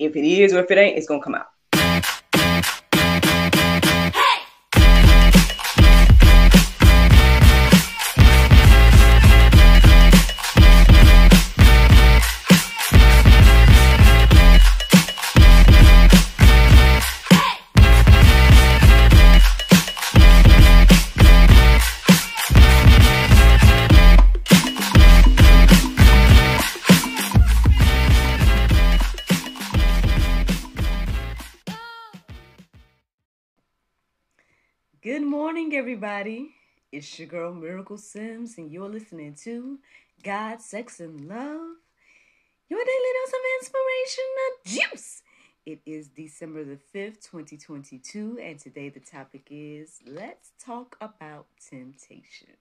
If it is or if it ain't, it's going to come out. Good morning, everybody. It's your girl, Miracle Sims, and you're listening to God, Sex, and Love, your daily dose of inspirational juice. It is December the 5th, 2022, and today the topic is, let's talk about temptation.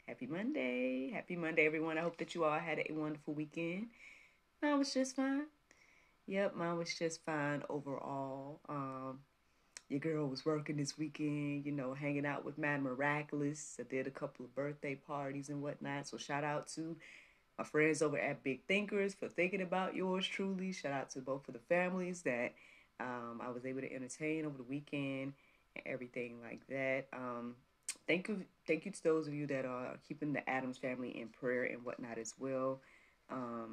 Happy Monday. Happy Monday, everyone. I hope that you all had a wonderful weekend. Mine was just fine. Yep, mine was just fine overall. Your girl was working this weekend, hanging out with Mad Miraculous. I did a couple of birthday parties and whatnot. So shout out to my friends over at Big Thinkers for thinking about yours truly. Shout out to both of the families that I was able to entertain over the weekend and everything like that. Thank you to those of you that are keeping the Addams family in prayer and whatnot as well. I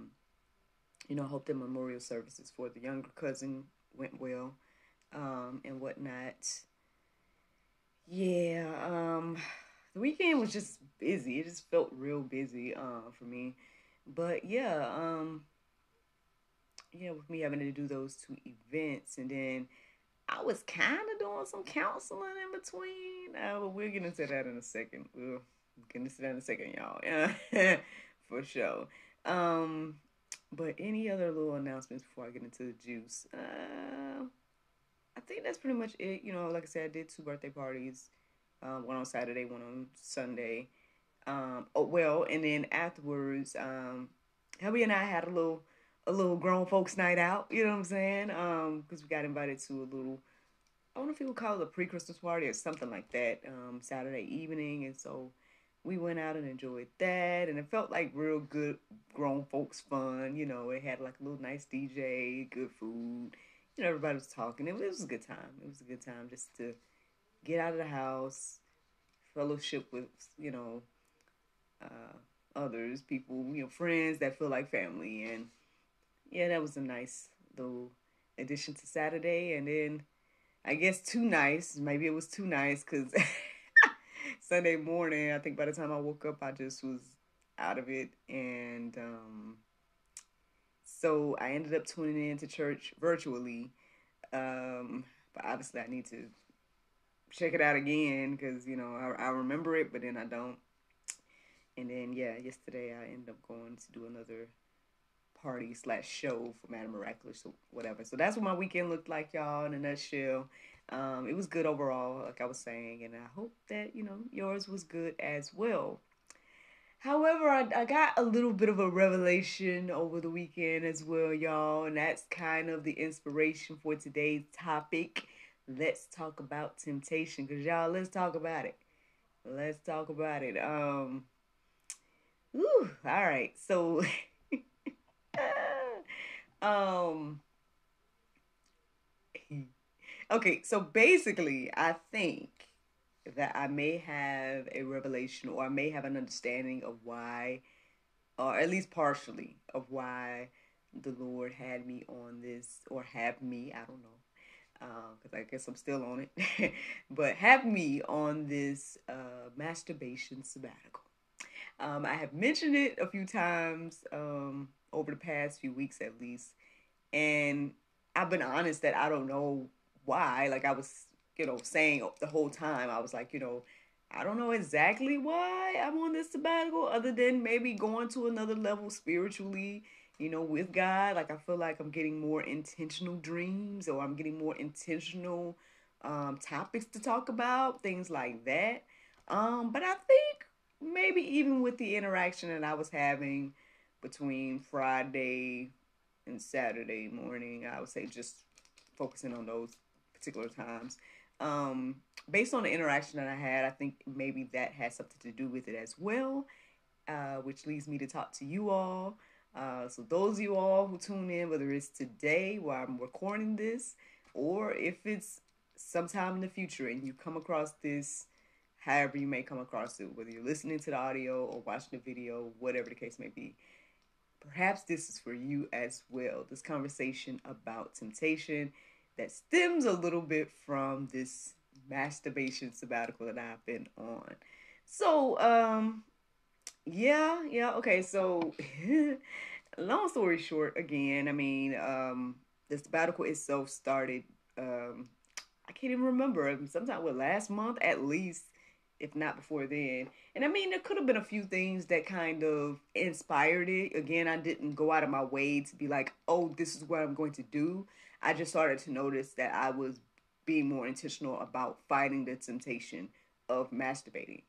hope the memorial services for the younger cousin went well. And whatnot. The weekend was just busy. It just felt real busy for me. But with me having to do those two events, and then I was kind of doing some counseling in between. But we'll get into that in a second. We'll get into that in a second, y'all. For sure. But any other little announcements before I get into the juice? I think that's pretty much it. Like I said, I did 2 birthday parties. One on Saturday, one on Sunday. And then afterwards, hubby and I had a little grown folks night out. You know what I'm saying? Because we got invited to a little, I don't know if you would call it a pre-Christmas party or something like that. Saturday evening, and so we went out and enjoyed that, and it felt like real good grown folks fun. It had like a little nice DJ, good food. Everybody was talking. It was a good time. It was a good time just to get out of the house, fellowship with, others, people, friends that feel like family. And that was a nice little addition to Saturday. And then I guess too nice. Maybe it was too nice because Sunday morning, I think by the time I woke up, I just was out of it. And so I ended up tuning in to church virtually. But obviously I need to check it out again because, I remember it, but then I don't. And then, yesterday I ended up going to do another party/show for Madam Miraculous or whatever. So that's what my weekend looked like, y'all, in a nutshell. It was good overall, like I was saying, and I hope that, yours was good as well. However, I got a little bit of a revelation over the weekend as well, y'all, and that's kind of the inspiration for today's topic. Let's talk about temptation, because, y'all, let's talk about it. Let's talk about it. All right, so, okay, so basically, I think that I may have a revelation, or I may have an understanding of why, or at least partially, of why the Lord had me on this, or have me, I don't know, because I guess I'm still on it, but have me on this masturbation sabbatical. I have mentioned it a few times over the past few weeks at least, and I've been honest that I don't know why. Like I was saying the whole time, I was like, I don't know exactly why I'm on this sabbatical, other than maybe going to another level spiritually, with God. Like I feel like I'm getting more intentional dreams, or I'm getting more intentional topics to talk about, things like that. But I think maybe even with the interaction that I was having between Friday and Saturday morning, I would say just focusing on those particular times. Based on the interaction that I had, I think maybe that has something to do with it as well, which leads me to talk to you all So those of you all who tune in, whether it's today while I'm recording this, or if it's sometime in the future and you come across this, however you may come across it, whether you're listening to the audio or watching the video, whatever the case may be, perhaps this is for you as well. This conversation about temptation that stems a little bit from this masturbation sabbatical that I've been on. So, yeah, okay. So, long story short, again, I mean, the sabbatical itself started, I can't even remember, sometime last month at least, if not before then. And I mean, there could have been a few things that kind of inspired it. Again, I didn't go out of my way to be like, oh, this is what I'm going to do. I just started to notice that I was being more intentional about fighting the temptation of masturbating.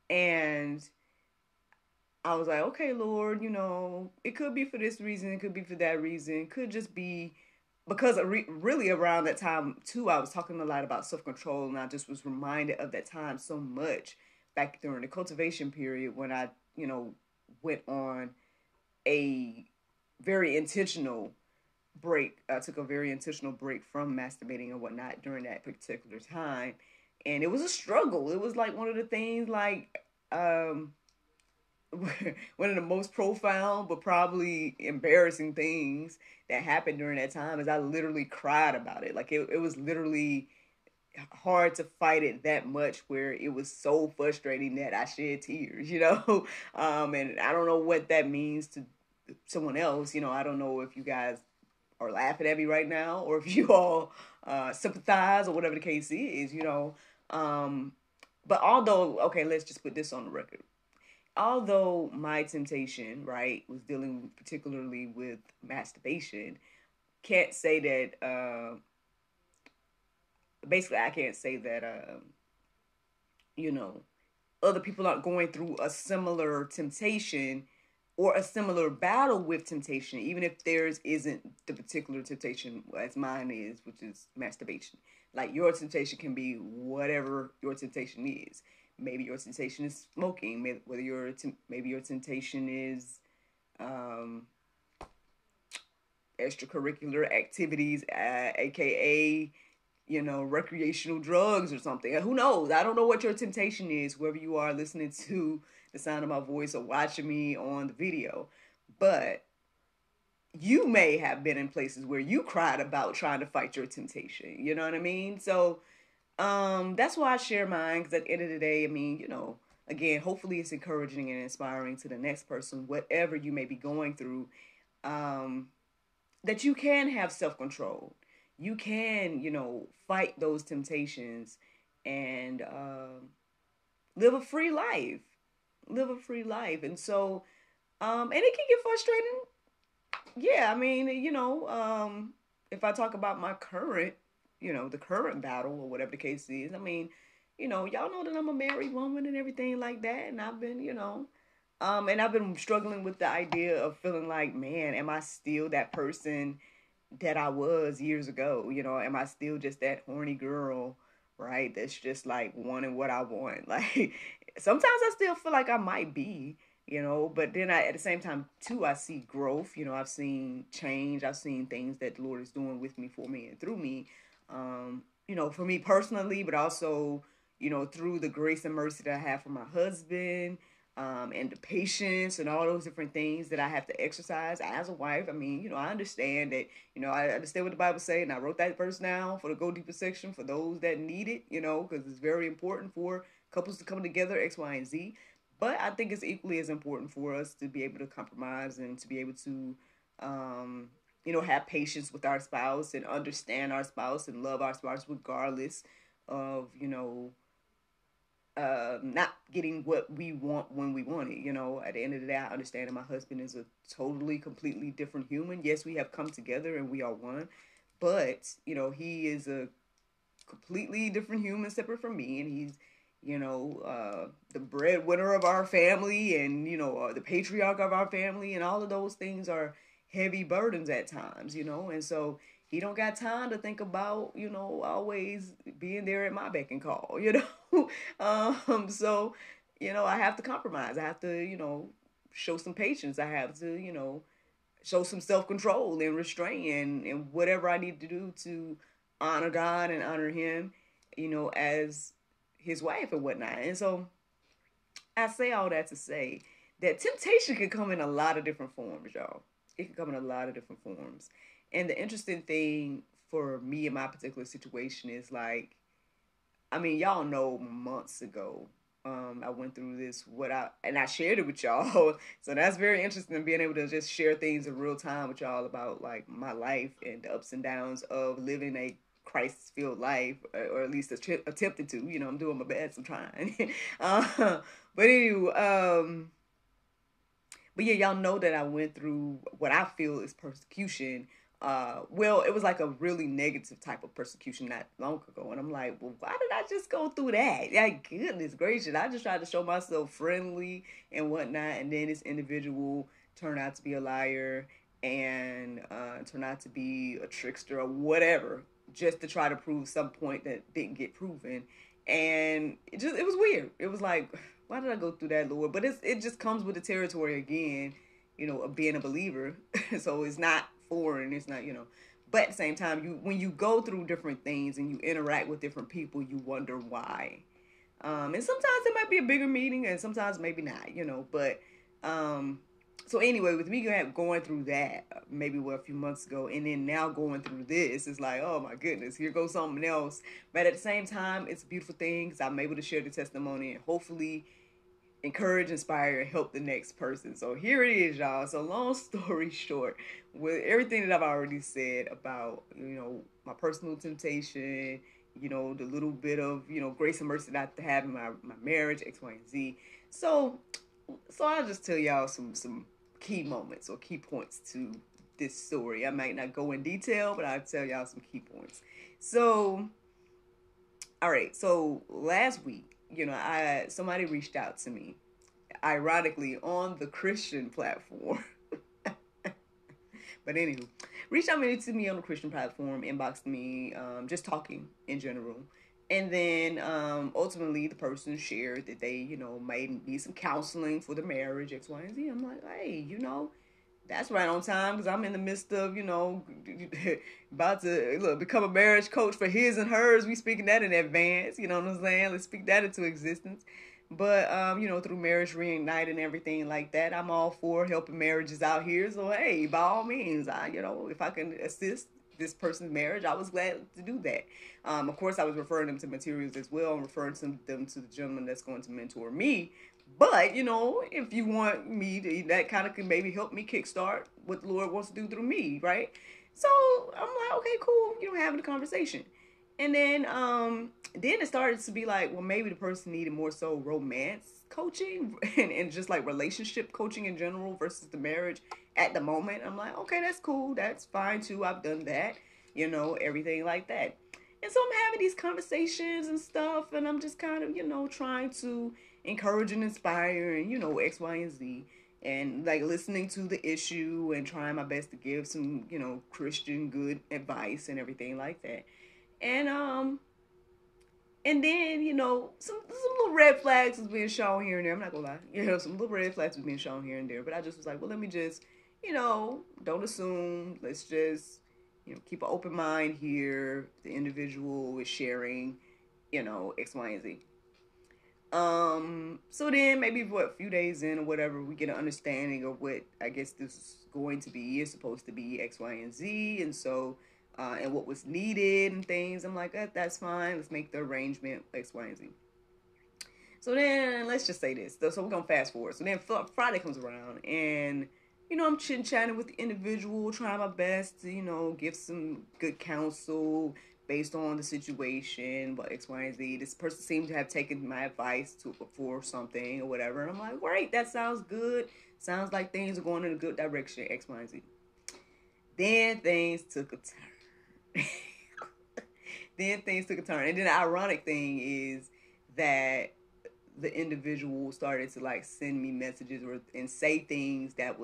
And I was like, okay, Lord, it could be for this reason, it could be for that reason, it could just be because really around that time too, I was talking a lot about self-control, and I just was reminded of that time so much back during the cultivation period when I, went on a very intentional break. I took a very intentional break from masturbating and whatnot during that particular time, and it was a struggle. It was like one of the things like one of the most profound but probably embarrassing things that happened during that time is I literally cried about it. Like it was literally hard to fight it that much where it was so frustrating that I shed tears. And I don't know what that means to someone else. I don't know if you guys are laughing at me right now or if you all sympathize or whatever the case is. But although, okay, let's just put this on the record. Although my temptation, right, was dealing particularly with masturbation, can't say that, basically, I can't say that, other people aren't going through a similar temptation or a similar battle with temptation, even if theirs isn't the particular temptation as mine is, which is masturbation. Like your temptation can be whatever your temptation is. Maybe your temptation is smoking. Maybe your temptation is extracurricular activities, aka recreational drugs or something. Who knows? I don't know what your temptation is, whoever you are listening to the sound of my voice or watching me on the video. But you may have been in places where you cried about trying to fight your temptation. You know what I mean? So that's why I share mine, because at the end of the day, I mean, again, hopefully it's encouraging and inspiring to the next person, whatever you may be going through, that you can have self-control. You can, fight those temptations and live a free life. Live a free life. And so, and it can get frustrating. Yeah, I mean, if I talk about my current, the current battle or whatever the case is, I mean, y'all know that I'm a married woman and everything like that. And I've been, and I've been struggling with the idea of feeling like, man, am I still that person that I was years ago? Am I still just that horny girl, right? That's just like wanting what I want. Like sometimes I still feel like I might be, but then at the same time too, I see growth. I've seen change. I've seen things that the Lord is doing with me, for me, and through me. For me personally, but also, through the grace and mercy that I have for my husband, and the patience and all those different things that I have to exercise as a wife. I mean, I understand that, I understand what the Bible says, and I wrote that verse down for the Go Deeper section for those that need it, because it's very important for couples to come together, X, Y, and Z. But I think it's equally as important for us to be able to compromise and to be able to, have patience with our spouse and understand our spouse and love our spouse regardless of, not getting what we want when we want it. At the end of the day, I understand that my husband is a totally, completely different human. Yes, we have come together and we are one, but, he is a completely different human separate from me, and he's, the breadwinner of our family and, the patriarch of our family, and all of those things are heavy burdens at times, and so he don't got time to think about, always being there at my beck and call, so, I have to compromise. I have to, show some patience. I have to, show some self-control and restraint and whatever I need to do to honor God and honor him, as his wife and whatnot. And so I say all that to say that temptation can come in a lot of different forms, y'all. It can come in a lot of different forms. And the interesting thing for me in my particular situation is like, I mean, y'all know months ago, I went through this, and I shared it with y'all. So that's very interesting, being able to just share things in real time with y'all about like my life and the ups and downs of living a Christ-filled life, or at least attempting to. I'm doing my best. I'm trying. But anyway, but yeah, y'all know that I went through what I feel is persecution. Well, it was like a really negative type of persecution not long ago. And I'm like, well, why did I just go through that? Like, goodness gracious. I just tried to show myself friendly and whatnot. And then this individual turned out to be a liar and turned out to be a trickster or whatever, just to try to prove some point that didn't get proven. And it was weird. It was like, why did I go through that, Lord? But it just comes with the territory again, of being a believer. So it's not foreign. It's not, But at the same time, when you go through different things and you interact with different people, you wonder why. And sometimes it might be a bigger meaning, and sometimes maybe not, But so anyway, with me going through that, maybe a few months ago, and then now going through this, it's like, oh my goodness, here goes something else. But at the same time, it's a beautiful thing because I'm able to share the testimony and hopefully encourage, inspire, and help the next person. So here it is, y'all. So long story short, with everything that I've already said about, my personal temptation, the little bit of, grace and mercy that I have in my marriage, X, Y, and Z. So I'll just tell y'all some key moments or key points to this story. I might not go in detail, but I'll tell y'all some key points. So, all right. So last week, somebody reached out to me, ironically, on the Christian platform. But anywho, reached out to me on the Christian platform, inboxed me, just talking in general. And then ultimately the person shared that they, might need some counseling for the marriage, X, Y, and Z. I'm like, hey, that's right on time because I'm in the midst of, about to become a marriage coach for his and hers. We speaking that in advance, you know what I'm saying? Let's speak that into existence. But, through Marriage Reignite and everything like that, I'm all for helping marriages out here. So, hey, by all means, if I can assist this person's marriage, I was glad to do that. Of course, I was referring them to materials as well and referring them to the gentleman that's going to mentor me. But, if you want me to, that kind of can maybe help me kickstart what the Lord wants to do through me, right? So I'm like, okay, cool, having a conversation. And then it started to be like, well, maybe the person needed more so romance coaching and just like relationship coaching in general versus the marriage at the moment. I'm like, okay, that's cool. That's fine too. I've done that, everything like that. And so I'm having these conversations and stuff, and I'm just kind of, trying to encourage and inspire and, X, Y, and Z. And like listening to the issue and trying my best to give some, Christian good advice and everything like that. And then, some little red flags was being shown here and there. I'm not gonna lie. Some little red flags was being shown here and there. But I just was like, well, let me just, don't assume. Let's just, keep an open mind here. The individual is sharing, X, Y, and Z. So then maybe a few days in or whatever, we get an understanding of what I guess this is going to be, is supposed to be X, Y, and Z. And so, and what was needed and things. I'm like, that's fine. Let's make the arrangement X, Y, and Z. So then let's just say this. So we're going to fast forward. So then Friday comes around and, I'm chit-chatting with the individual, trying my best to, give some good counsel based on the situation, but X, Y, and Z. This person seemed to have taken my advice for something or whatever. And I'm like, great, that sounds good. Sounds like things are going in a good direction, X, Y, and Z. Then things took a turn. And then the ironic thing is that the individual started to like send me messages and say things that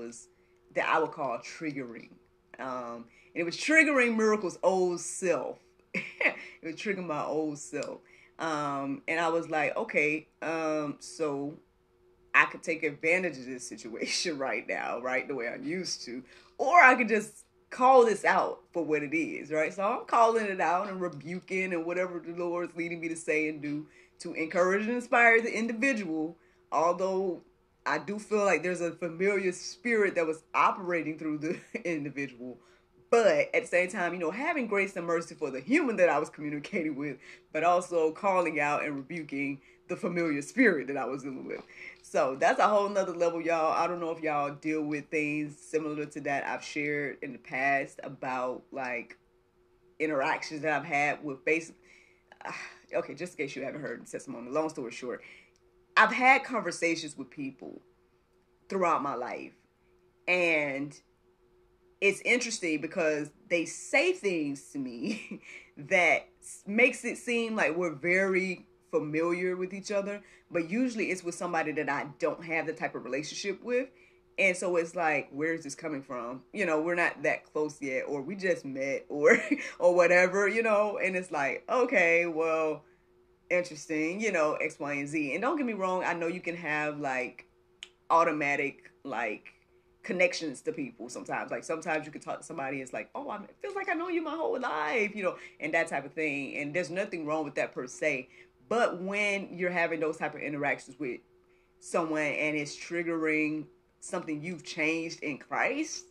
I would call triggering. And it was triggering Miracle's old self. It was triggering my old self. And I was like, okay, so I could take advantage of this situation right now, right, the way I'm used to, or I could just call this out for what it is, right? So I'm calling it out and rebuking and whatever the Lord is leading me to say and do to encourage and inspire the individual, although I do feel like there's a familiar spirit that was operating through the individual. But at the same time, having grace and mercy for the human that I was communicating with, but also calling out and rebuking the familiar spirit that I was dealing with. So that's a whole nother level, y'all. I don't know if y'all deal with things similar to that I've shared in the past about like interactions that I've had with okay, just in case you haven't heard the testimony, long story short, I've had conversations with people throughout my life, and it's interesting because they say things to me that makes it seem like we're very familiar with each other, but usually it's with somebody that I don't have the type of relationship with. And so it's like, where's this coming from? We're not that close yet, or we just met, or or whatever, and it's like, okay, well, interesting, X, Y, and Z. And don't get me wrong, I know you can have like automatic like connections to people sometimes. Like sometimes you can talk to somebody, it's like, oh, it feels like I know you my whole life, and that type of thing. And there's nothing wrong with that per se. But when you're having those type of interactions with someone and it's triggering something you've changed in Christ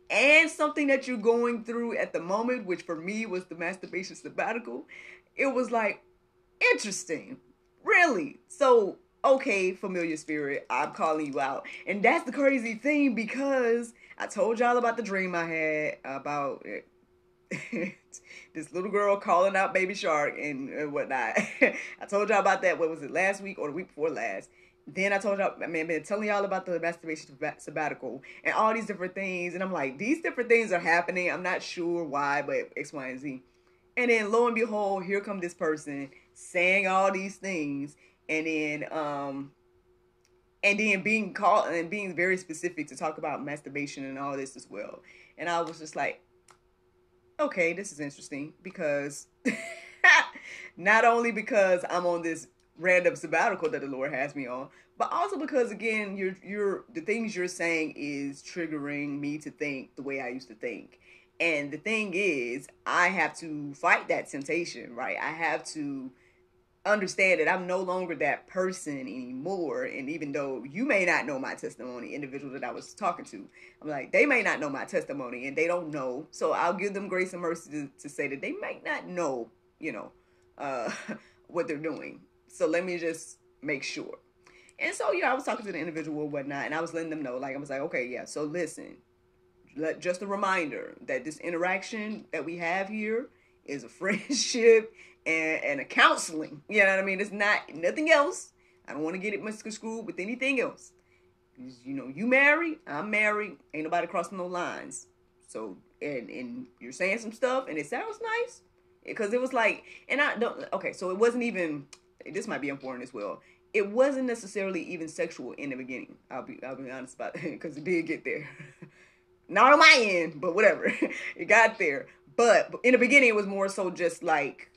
and something that you're going through at the moment, which for me was the masturbation sabbatical, it was like, interesting, really. So, okay, familiar spirit, I'm calling you out. And that's the crazy thing, because I told y'all about the dream I had about this little girl calling out Baby Shark and whatnot. I told y'all about that, what was it, last week or the week before last? Then I told y'all, I've been telling y'all about the masturbation sabbatical and all these different things. And I'm like, these different things are happening. I'm not sure why, but X, Y, and Z. And then lo and behold, here come this person saying all these things, and then being called and being very specific to talk about masturbation and all this as well. And I was just like, okay, this is interesting, because not only because I'm on this random sabbatical that the Lord has me on, but also because, again, you're the things you're saying is triggering me to think the way I used to think. And the thing is, I have to fight that temptation, right? I have to understand that I'm no longer that person anymore. And even though you may not know my testimony, individual that I was talking to, I'm like, they may not know my testimony and they don't know. So I'll give them grace and mercy to say that they might not know, what they're doing. So let me just make sure. And so, I was talking to the individual and whatnot, and I was letting them know, like, I was like, okay, yeah, so listen, just a reminder that this interaction that we have here is a friendship and a counseling. You know what I mean? It's not nothing else. I don't want to get it misconstrued with anything else. You married, I'm married, ain't nobody crossing no lines. So, and you're saying some stuff, and it sounds nice, because it was like, and I don't, okay, so it wasn't even, this might be important as well. It wasn't necessarily even sexual in the beginning. I'll be honest about it, because it did get there. Not on my end, but whatever. It got there. But in the beginning, it was more so just like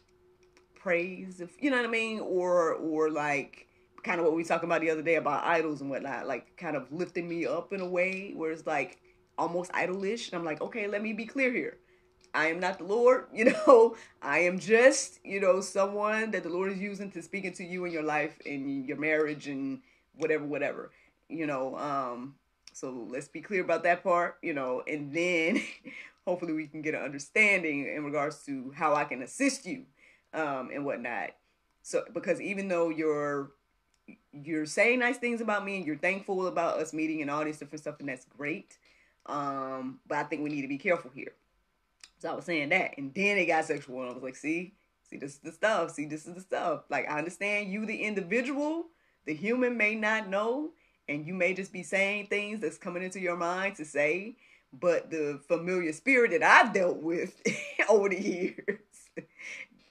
praise, you know what I mean? Or like kind of what we talked about the other day about idols and whatnot, like kind of lifting me up in a way where it's like almost idolish. And I'm like, okay, let me be clear here. I am not the Lord, I am just, someone that the Lord is using to speak into you in your life and your marriage and whatever, so let's be clear about that part, and then hopefully we can get an understanding in regards to how I can assist you, and whatnot. So, because even though you're saying nice things about me and you're thankful about us meeting and all this different stuff, and that's great. But I think we need to be careful here. So I was saying that, and then it got sexual, and I was like, see, this is the stuff. See, this is the stuff. Like, I understand you, the individual, the human may not know, and you may just be saying things that's coming into your mind to say, but the familiar spirit that I've dealt with over the years,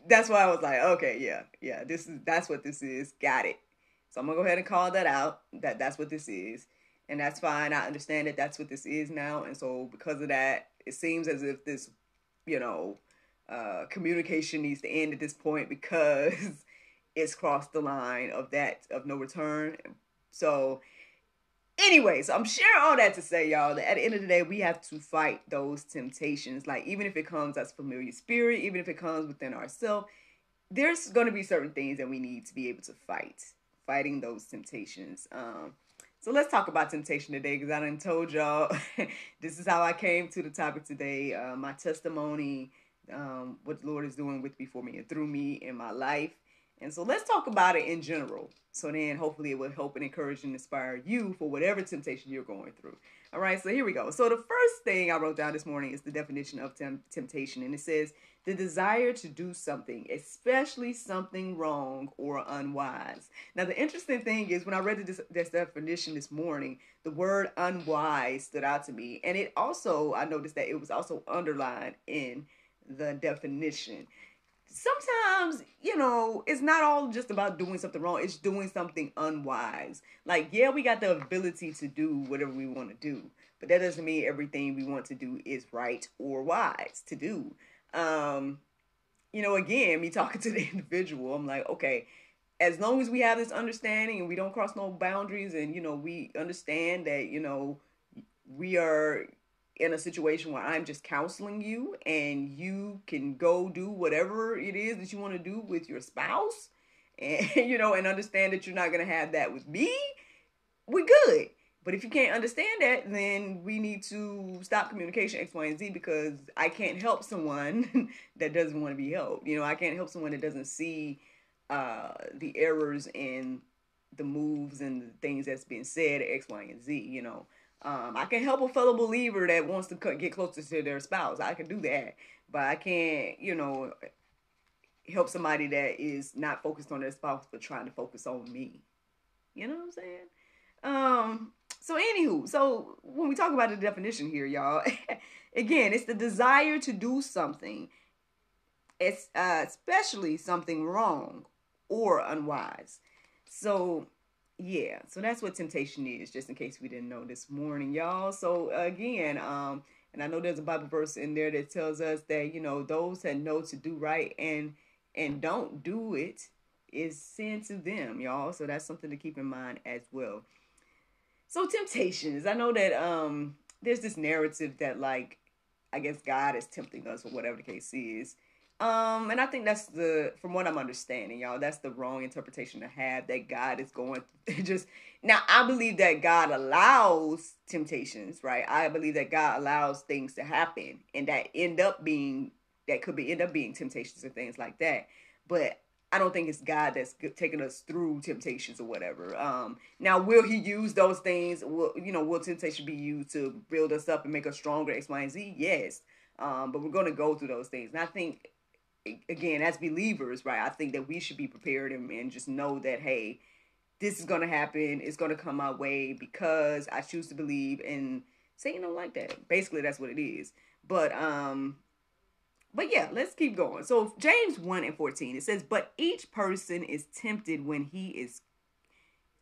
that's why I was like, okay, yeah, that's what this is. Got it. So I'm gonna go ahead and call that out, that's what this is. And that's fine. I understand that that's what this is now. And so because of that, it seems as if this, communication needs to end at this point, because it's crossed the line of no return. So Anyway, so I'm sharing all that to say, y'all, that at the end of the day, we have to fight those temptations. Like, even if it comes as familiar spirit, even if it comes within ourselves, there's going to be certain things that we need to be able to fighting those temptations. So let's talk about temptation today, because I done told y'all this is how I came to the topic today. My testimony, what the Lord is doing with me, for me, and through me in my life. And so let's talk about it in general. So then hopefully it will help and encourage and inspire you for whatever temptation you're going through. All right, so here we go. So the first thing I wrote down this morning is the definition of temptation. And it says, the desire to do something, especially something wrong or unwise. Now, the interesting thing is, when I read this definition this morning, the word unwise stood out to me. And it also, I noticed that it was also underlined in the definition. Sometimes, it's not all just about doing something wrong. It's doing something unwise. Like, yeah, we got the ability to do whatever we want to do, but that doesn't mean everything we want to do is right or wise to do. Again, me talking to the individual, I'm like, okay, as long as we have this understanding and we don't cross no boundaries, and, we understand that, we are in a situation where I'm just counseling you and you can go do whatever it is that you want to do with your spouse, and, and understand that you're not going to have that with me, we're good. But if you can't understand that, then we need to stop communication X, Y, and Z, because I can't help someone that doesn't want to be helped. I can't help someone that doesn't see the errors in the moves and the things that's being said at X, Y, and Z. I can help a fellow believer that wants to get closer to their spouse. I can do that. But I can't, help somebody that is not focused on their spouse but trying to focus on me. You know what I'm saying? So anywho, so when we talk about the definition here, y'all, again, it's the desire to do something. It's especially something wrong or unwise. So yeah, so that's what temptation is, just in case we didn't know this morning, y'all. So again, and I know there's a Bible verse in there that tells us that, those that know to do right and don't do it is sin to them, y'all. So that's something to keep in mind as well. So temptations, I know that there's this narrative that, like, I guess God is tempting us, or whatever the case is. And I think that's from what I'm understanding, y'all, that's the wrong interpretation to have, that God is going just now. I believe that God allows temptations, right? I believe that God allows things to happen, and that end up being temptations and things like that. But I don't think it's God that's taking us through temptations or whatever. Now, will He use those things? Will temptation be used to build us up and make us stronger? X, Y, and Z? Yes. But we're going to go through those things, and I think, again, as believers, right, I think that we should be prepared and just know that, hey, this is going to happen. It's going to come my way because I choose to believe, and Satan don't like that. Basically, that's what it is. But yeah, let's keep going. So James 1:14, it says, but each person is tempted when he is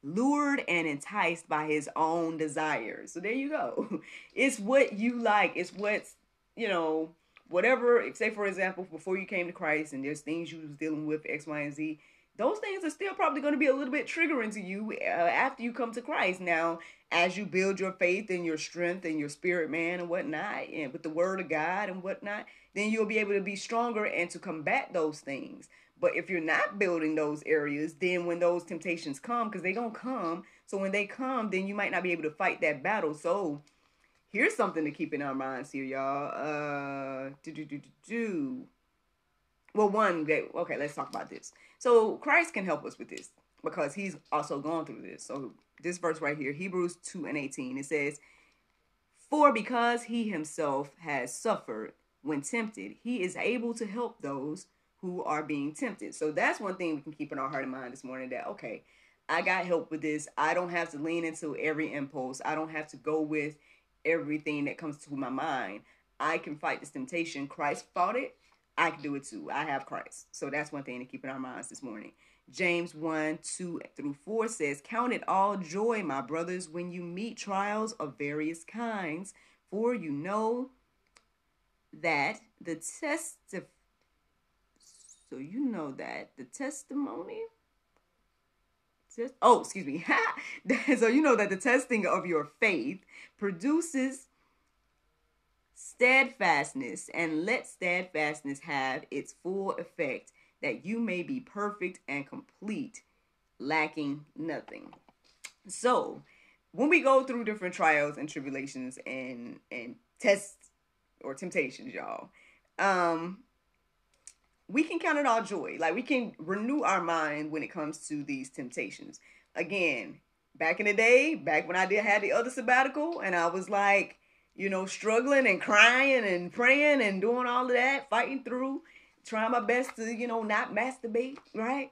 lured and enticed by his own desires. So there you go. It's what you like. It's what's, whatever, say for example, before you came to Christ and there's things you was dealing with, X, Y, and Z, those things are still probably going to be a little bit triggering to you after you come to Christ. Now, as you build your faith and your strength and your spirit, man, and whatnot, and with the word of God and whatnot, then you'll be able to be stronger and to combat those things. But if you're not building those areas, then when those temptations come, because they're going to come, so when they come, then you might not be able to fight that battle. So here's something to keep in our minds here, y'all. Okay, let's talk about this. So Christ can help us with this because He's also gone through this. So this verse right here, Hebrews 2:18, it says, for because He Himself has suffered when tempted, He is able to help those who are being tempted. So that's one thing we can keep in our heart and mind this morning, that, okay, I got help with this. I don't have to lean into every impulse. I don't have to go with everything that comes to my mind. I can fight this temptation. Christ fought it. I can do it too. I have Christ. So that's one thing to keep in our minds this morning. James 1:2-4 says, count it all joy, my brothers, when you meet trials of various kinds, for you know that the testimony Oh, excuse me. So you know that the testing of your faith produces steadfastness, and let steadfastness have its full effect, that you may be perfect and complete, lacking nothing. So when we go through different trials and tribulations and tests or temptations, y'all, we can count it all joy. Like, we can renew our mind when it comes to these temptations. Again, back in the day, back when I had the other sabbatical, and I was like, struggling and crying and praying and doing all of that, fighting through, trying my best to, not masturbate, right?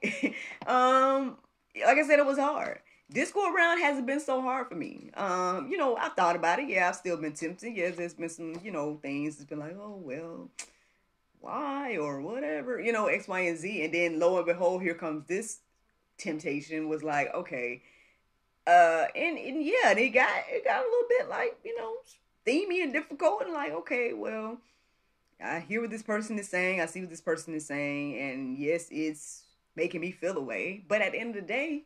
Like I said, it was hard. This go around hasn't been so hard for me. I've thought about it. Yeah, I've still been tempted. Yeah, there's been some, things that's been like, oh, well, why or whatever, X, Y, and Z. And then lo and behold, here comes this temptation. Was like, okay, and yeah, and it got a little bit like, steamy and difficult, and like, okay, well, I hear what this person is saying, I see what this person is saying, and yes, it's making me feel away. But at the end of the day,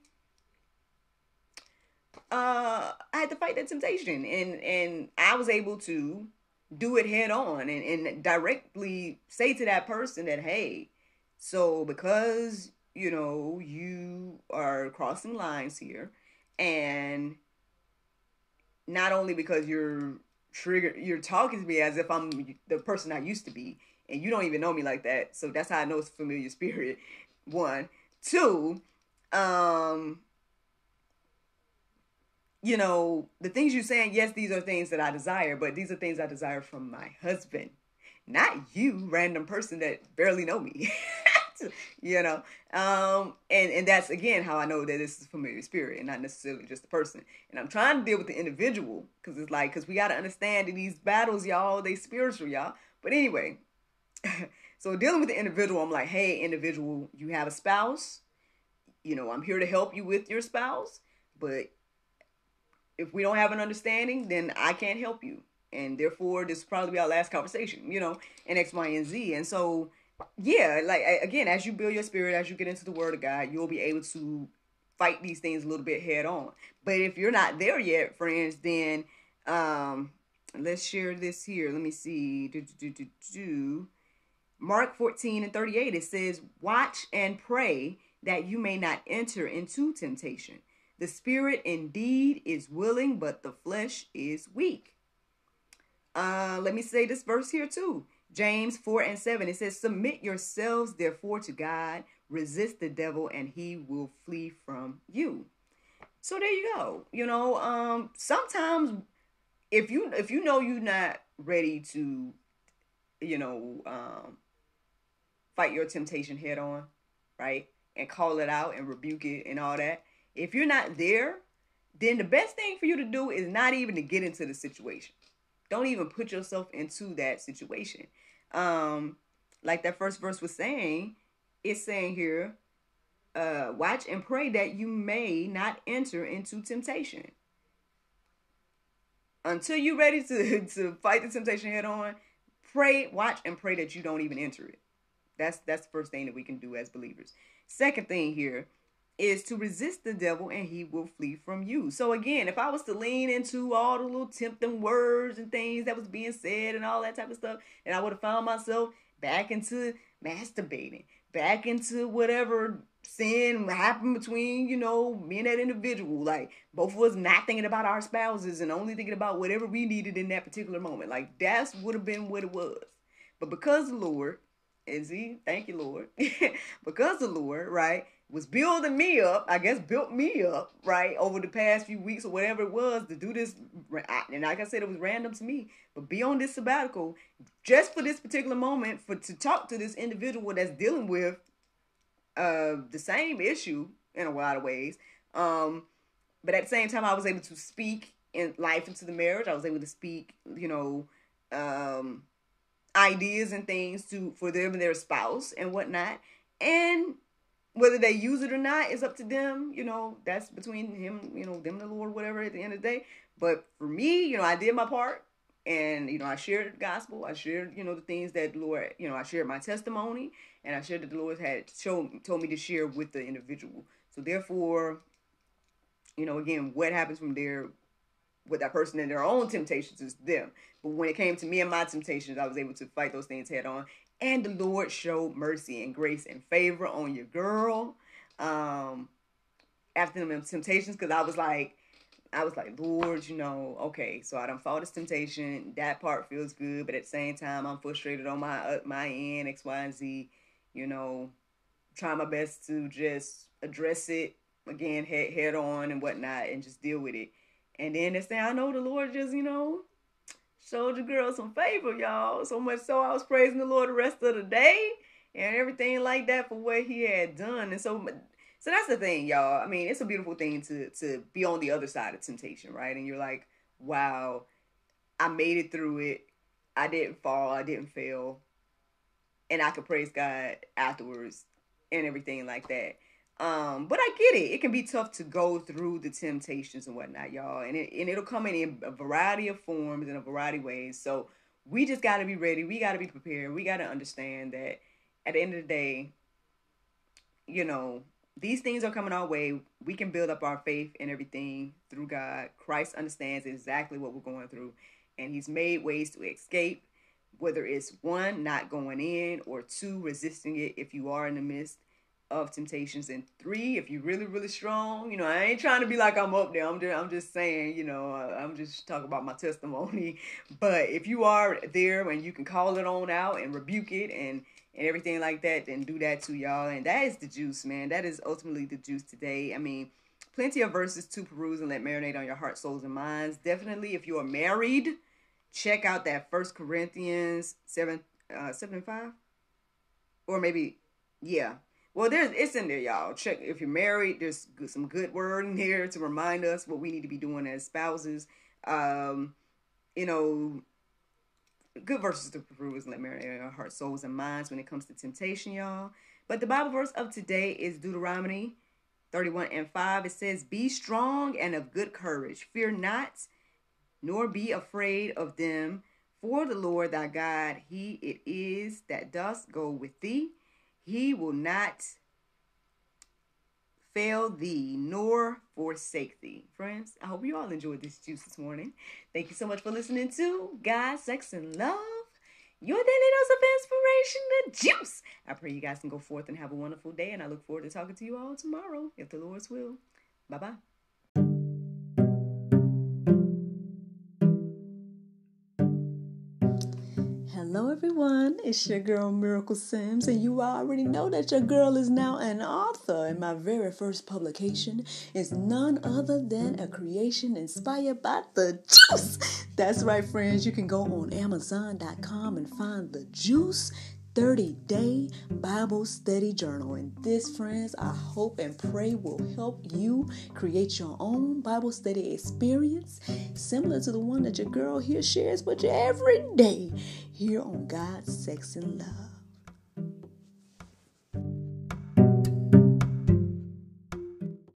I had to fight that temptation, and I was able to do it head on and directly say to that person that, hey, so because, you are crossing lines here, and not only because you're talking to me as if I'm the person I used to be, and you don't even know me like that. So that's how I know it's a familiar spirit. One. Two, the things you're saying, yes, these are things that I desire, but these are things I desire from my husband, not you, random person that barely know me. And that's, again, how I know that this is a familiar spirit and not necessarily just the person. And I'm trying to deal with the individual, because we got to understand that these battles, y'all, they spiritual, y'all. But anyway, so dealing with the individual, I'm like, hey, individual, you have a spouse. I'm here to help you with your spouse, but if we don't have an understanding, then I can't help you. And therefore, this will probably be our last conversation, and X, Y, and Z. And so, yeah, like, again, as you build your spirit, as you get into the Word of God, you'll be able to fight these things a little bit head on. But if you're not there yet, friends, then let's share this here. Let me see. Mark 14:38, it says, watch and pray that you may not enter into temptation. The spirit indeed is willing, but the flesh is weak. Let me say this verse here too. James 4:7, it says, submit yourselves therefore to God, resist the devil, and he will flee from you. So there you go. Sometimes if you know you're not ready to, fight your temptation head on, right? And call it out and rebuke it and all that. If you're not there, then the best thing for you to do is not even to get into the situation. Don't even put yourself into that situation. Like that first verse was saying, it's saying here, watch and pray that you may not enter into temptation. Until you're ready to fight the temptation head on, pray, watch, and pray that you don't even enter it. That's the first thing that we can do as believers. Second thing here is to resist the devil and he will flee from you. So again, if I was to lean into all the little tempting words and things that was being said and all that type of stuff, and I would have found myself back into masturbating, back into whatever sin happened between, me and that individual. Like, both of us not thinking about our spouses and only thinking about whatever we needed in that particular moment. Like, that would have been what it was. But because the Lord, thank you, Lord, because the Lord, right, was building me up, built me up, right, over the past few weeks or whatever it was to do this. And like I said, it was random to me, but be on this sabbatical just for this particular moment, to talk to this individual that's dealing with the same issue in a lot of ways. But at the same time, I was able to speak in life into the marriage. I was able to speak, ideas and things for them and their spouse and whatnot. And whether they use it or not is up to them. That's between him, them and the Lord, whatever, at the end of the day. But for me, I did my part. And, I shared the gospel. I shared, the things that the Lord, I shared my testimony. And I shared that the Lord had told me to share with the individual. So therefore, Again, what happens from there with that person and their own temptations is them. But when it came to me and my temptations, I was able to fight those things head on. And the Lord showed mercy and grace and favor on your girl after them temptations, because I was like, Lord, okay, so I done fought this temptation. That part feels good, but at the same time, I'm frustrated on my end, X, Y, and Z. Trying my best to just address it again, head on and whatnot, and just deal with it. And then next thing I know, the Lord just, showed your girl some favor, y'all. So much so I was praising the Lord the rest of the day and everything like that for what he had done. And so that's the thing, y'all. I mean, it's a beautiful thing to be on the other side of temptation, right? And you're like, wow, I made it through it. I didn't fall. I didn't fail. And I could praise God afterwards and everything like that. But I get it. It can be tough to go through the temptations and whatnot, y'all. And it'll come in a variety of forms and a variety of ways. So we just got to be ready. We got to be prepared. We got to understand that at the end of the day, these things are coming our way. We can build up our faith and everything through God. Christ understands exactly what we're going through. And he's made ways to escape, whether it's 1, not going in, or 2, resisting it if you are in the midst of temptations, and 3, if you're really, really strong. I ain't trying to be like I'm up there. I'm just saying, I'm just talking about my testimony. But if you are there and you can call it on out and rebuke it and everything like that, then do that too, y'all. And that is the juice, man. That is ultimately the juice today. I mean, plenty of verses to peruse and let marinate on your heart, souls, and minds. Definitely, if you are married, check out that 1 Corinthians 7 and 5. Or maybe, yeah. Well, it's in there, y'all. Check if you're married. There's some good word in here to remind us what we need to be doing as spouses. Good verses to peruse and let marinate in our hearts, souls, and minds when it comes to temptation, y'all. But the Bible verse of today is Deuteronomy 31 and 5. It says, "Be strong and of good courage. Fear not, nor be afraid of them. For the Lord thy God, he it is that doth go with thee. He will not fail thee, nor forsake thee." Friends, I hope you all enjoyed this juice this morning. Thank you so much for listening to God, Sex, and Love, your daily dose of inspiration, the juice. I pray you guys can go forth and have a wonderful day, and I look forward to talking to you all tomorrow, if the Lord's will. Bye-bye. Hello everyone, it's your girl Miracle Sims, and you already know that your girl is now an author, and my very first publication is none other than a creation inspired by the juice. That's right, friends, you can go on Amazon.com and find the juice 30-day Bible study journal. And this, friends, I hope and pray will help you create your own Bible study experience similar to the one that your girl here shares with you every day here on God, Sex, and Love.